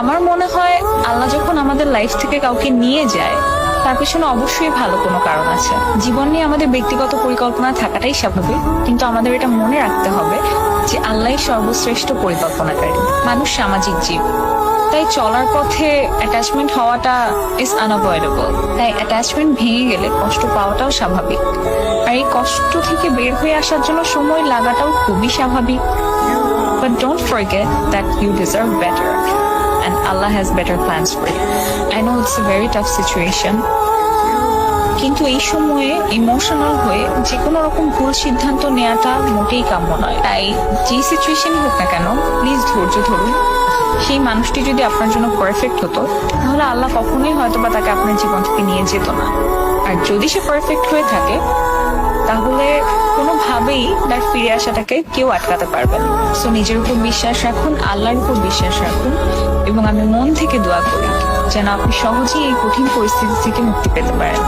আমার মনে হয় আল্লাহ যখন আমাদের লাইফ থেকে কাউকে নিয়ে যায় তার পিছনে অবশ্যই ভালো কোনো কারণ আছে। জীবন নিয়ে আমাদের ব্যক্তিগত পরিকল্পনা থাকাটাই স্বাভাবিক, কিন্তু আমাদের এটা মনে রাখতে হবে যে আল্লাহই সর্বশ্রেষ্ঠ পরিকল্পনাকারী। মানুষ সামাজিক জীব, তাই চলার পথে অ্যাটাচমেন্ট হওয়াটা ইজ আনঅ্যাভয়েডেবল। তাই অ্যাটাচমেন্ট ভেঙে গেলে কষ্ট পাওয়াটাও স্বাভাবিক, আর এই কষ্ট থেকে বের হয়ে আসার জন্য সময় লাগাটাও খুবই স্বাভাবিক। But don't forget that you deserve better and Allah has better plans for you. I know it's a very tough situation, কিন্তু এই সময়ে ইমোশনাল হয়ে যে কোনো রকম ভুল সিদ্ধান্ত নেওয়াটা মোটেই কাম্য নয়। তাই যে সিচুয়েশন হোক না কেন, প্লিজ ধৈর্য ধরুন। সেই মানুষটি যদি আপনার জন্য পারফেক্ট হতো তাহলে আল্লাহ কখনোই হয়তো বা তাকে আপনার জীবন থেকে নিয়ে যেত না। আর যদি সে পারফেক্ট হয়ে থাকে তাহলে কোনোভাবেই তার ফিরে আসাটাকে কেউ আটকাতে পারবে না। সো নিজের উপর বিশ্বাস রাখুন, আল্লাহর উপর বিশ্বাস রাখুন, এবং আমি মন থেকে দোয়া করি যেন আপনি সহজেই এই কঠিন পরিস্থিতি থেকে মুক্তি পেতে পারেন।